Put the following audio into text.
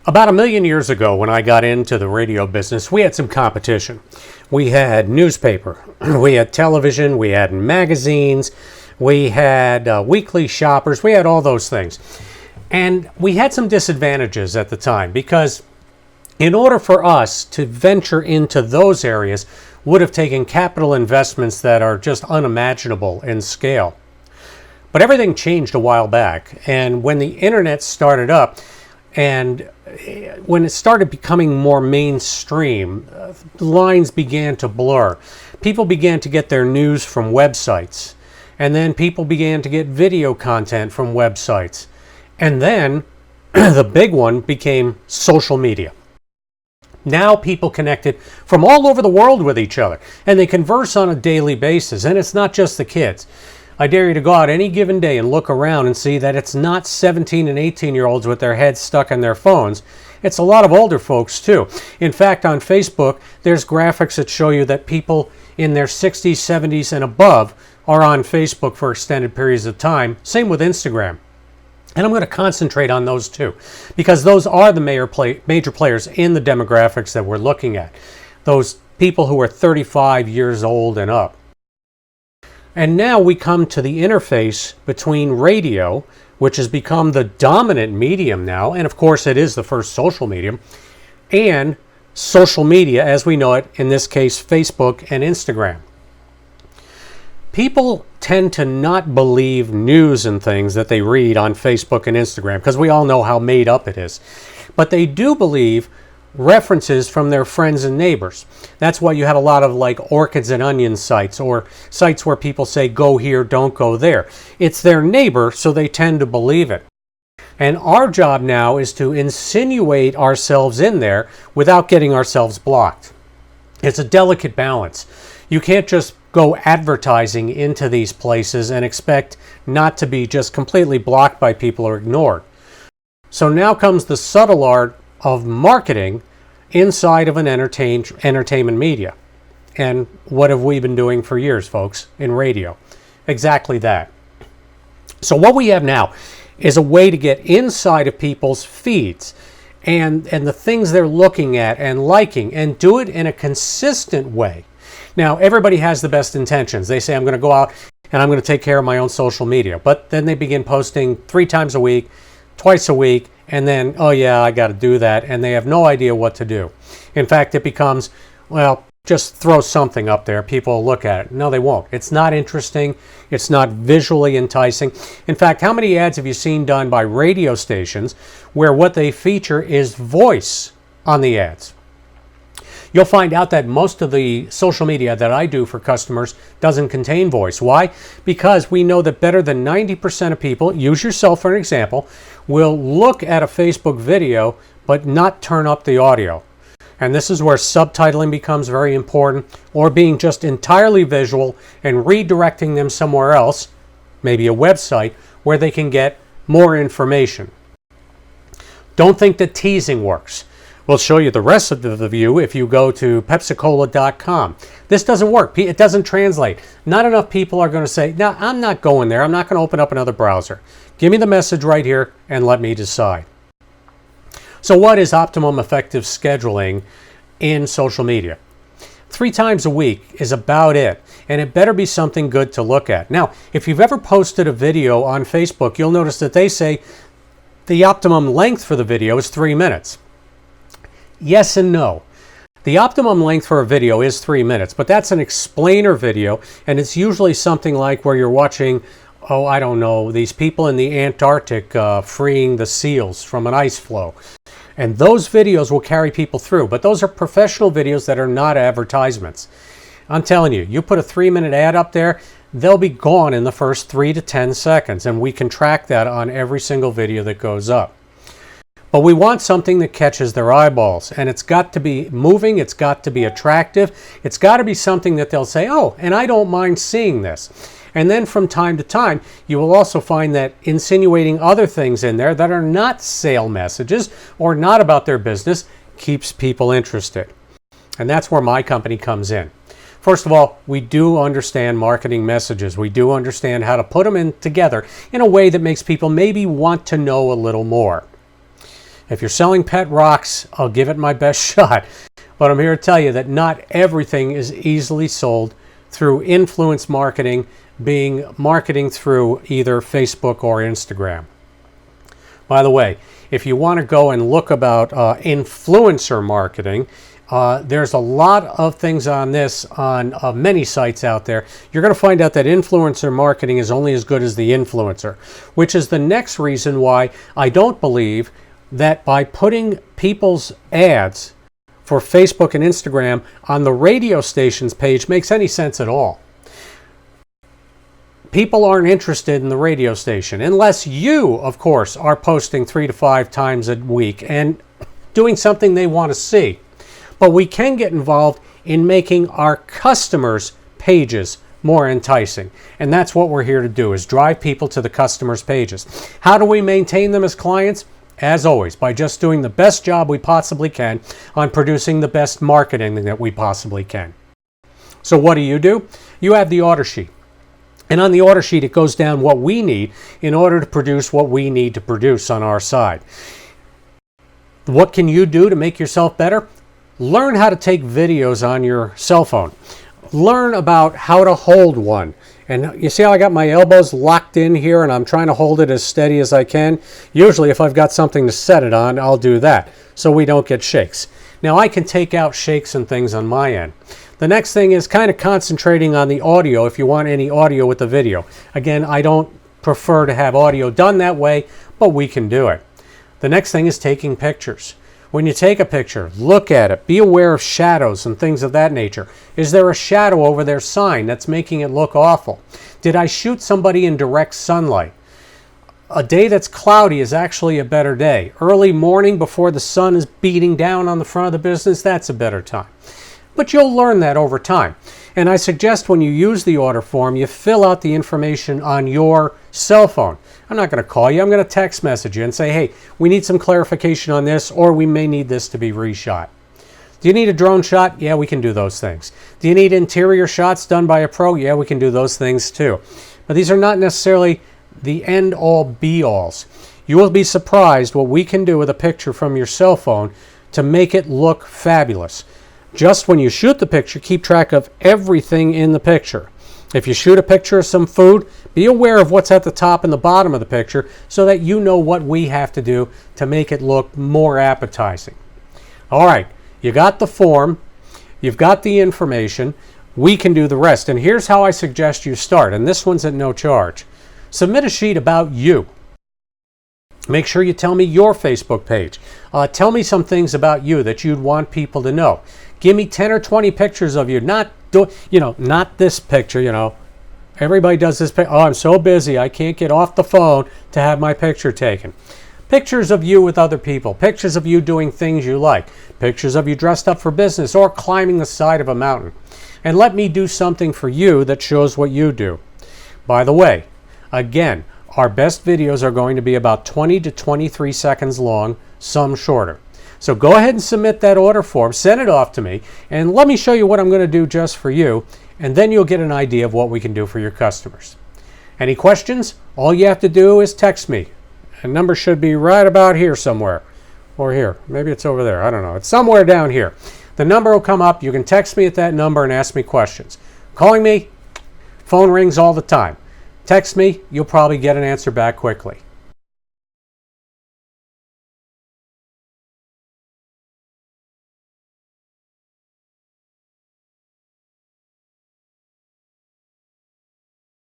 About 1,000,000 years ago, when I got into the radio business, we had some competition. We had newspaper, we had television, we had magazines, we had weekly shoppers, we had all those things. And we had some disadvantages at the time because in order for us to venture into those areas would have taken capital investments that are just unimaginable in scale. But everything changed a while back, and when the internet started up, and when it started becoming more mainstream, lines began to blur. People began to get their news from websites. And then people began to get video content from websites. And then the big one became social media. Now people connected from all over the world with each other. And they converse on a daily basis. And it's not just the kids. I dare you to go out any given day and look around and see that it's not 17 and 18-year-olds with their heads stuck in their phones. It's a lot of older folks too. In fact, on Facebook, there's graphics that show you that people in their 60s, 70s, and above are on Facebook for extended periods of time. Same with Instagram. And I'm going to concentrate on those two because those are the major players in the demographics that we're looking at. Those people who are 35 years old and up. And now we come to the interface between radio, which has become the dominant medium now, and of course it is the first social medium, and social media as we know it, in this case Facebook and Instagram. People tend to not believe news and things that they read on Facebook and Instagram because we all know how made up it is. But they do believe references from their friends and neighbors. That's why you have a lot of like orchids and onions sites or sites where people say go here, don't go there. It's their neighbor, so they tend to believe it. And our job now is to insinuate ourselves in there without getting ourselves blocked. It's a delicate balance. You can't just go advertising into these places and expect not to be just completely blocked by people or ignored. So now comes the subtle art of marketing inside of an entertainment media. And what have we been doing for years, folks, in radio? Exactly that. So what we have now is a way to get inside of people's feeds and the things they're looking at and liking, and do it in a consistent way. Now, everybody has the best intentions. They say, I'm going to go out and I'm going to take care of my own social media. But then they begin posting 3 times a week, twice a week, and then, oh yeah, I got to do that, and they have no idea what to do. In fact, it becomes, well, just throw something up there. People will look at it. No, they won't. It's not interesting. It's not visually enticing. In fact, how many ads have you seen done by radio stations where what they feature is voice on the ads? You'll find out that most of the social media that I do for customers doesn't contain voice. Why? Because we know that better than 90% of people, use yourself for an example, will look at a Facebook video but not turn up the audio. And this is where subtitling becomes very important, or being just entirely visual and redirecting them somewhere else, maybe a website, where they can get more information. Don't think that teasing works. We'll show you the rest of the view if you go to pepsicola.com. This doesn't work. It doesn't translate. Not enough people are going to say, no, I'm not going there. I'm not going to open up another browser. Give me the message right here and let me decide. So what is optimum effective scheduling in social media? 3 times a week is about it, and it better be something good to look at. Now, if you've ever posted a video on Facebook, you'll notice that they say the optimum length for the video is 3 minutes. Yes and no. The optimum length for a video is 3 minutes, but that's an explainer video, and it's usually something like where you're watching, oh, I don't know, these people in the Antarctic freeing the seals from an ice floe. And those videos will carry people through, but those are professional videos that are not advertisements. I'm telling you, you put a 3-minute ad up there, they'll be gone in the first 3 to 10 seconds, and we can track that on every single video that goes up. But we want something that catches their eyeballs, and it's got to be moving, it's got to be attractive, it's got to be something that they'll say, oh, and I don't mind seeing this. And then from time to time, you will also find that insinuating other things in there that are not sale messages or not about their business keeps people interested. And that's where my company comes in. First of all, we do understand marketing messages. We do understand how to put them in together in a way that makes people maybe want to know a little more. If you're selling pet rocks, I'll give it my best shot. But I'm here to tell you that not everything is easily sold through influence marketing, being marketing through either Facebook or Instagram. By the way, if you want to go and look about influencer marketing, there's a lot of things on this on many sites out there. You're going to find out that influencer marketing is only as good as the influencer, which is the next reason why I don't believe that by putting people's ads for Facebook and Instagram on the radio station's page makes any sense at all. People aren't interested in the radio station unless you, of course, are posting 3 to 5 times a week and doing something they want to see. But we can get involved in making our customers' pages more enticing. And that's what we're here to do, is drive people to the customers' pages. How do we maintain them as clients? As always, by just doing the best job we possibly can on producing the best marketing that we possibly can. So what do? You have the order sheet. And on the order sheet, it goes down what we need in order to produce what we need to produce on our side. What can you do to make yourself better? Learn how to take videos on your cell phone. Learn about how to hold one. And you see how I got my elbows locked in here and I'm trying to hold it as steady as I can? Usually if I've got something to set it on, I'll do that so we don't get shakes. Now I can take out shakes and things on my end. The next thing is kind of concentrating on the audio if you want any audio with the video. Again, I don't prefer to have audio done that way, but we can do it. The next thing is taking pictures. When you take a picture, look at it. Be aware of shadows and things of that nature. Is there a shadow over their sign that's making it look awful? Did I shoot somebody in direct sunlight? A day that's cloudy is actually a better day. Early morning before the sun is beating down on the front of the business, that's a better time. But you'll learn that over time. And I suggest when you use the order form, you fill out the information on your cell phone. I'm not going to call you. I'm going to text message you and say, hey, we need some clarification on this, or we may need this to be reshot. Do you need a drone shot? Yeah, we can do those things. Do you need interior shots done by a pro? Yeah, we can do those things too. But these are not necessarily the end-all be-alls. You will be surprised what we can do with a picture from your cell phone to make it look fabulous. Just when you shoot the picture, keep track of everything in the picture. If you shoot a picture of some food, be aware of what's at the top and the bottom of the picture so that you know what we have to do to make it look more appetizing. All right, you got the form, you've got the information, we can do the rest. And here's how I suggest you start, and this one's at no charge. Submit a sheet about you. Make sure you tell me your Facebook page. Tell me some things about you that you'd want people to know. Give me 10 or 20 pictures of you, not this picture, Everybody does this. Oh, I'm so busy, I can't get off the phone to have my picture taken. Pictures of you with other people. Pictures of you doing things you like. Pictures of you dressed up for business or climbing the side of a mountain. And let me do something for you that shows what you do. By the way, again, our best videos are going to be about 20 to 23 seconds long, some shorter. So go ahead and submit that order form, send it off to me, and let me show you what I'm going to do just for you, and then you'll get an idea of what we can do for your customers. Any questions? All you have to do is text me. The number should be right about here somewhere, or here. Maybe it's over there. I don't know. It's somewhere down here. The number will come up. You can text me at that number and ask me questions. Calling me, phone rings all the time. Text me, you'll probably get an answer back quickly.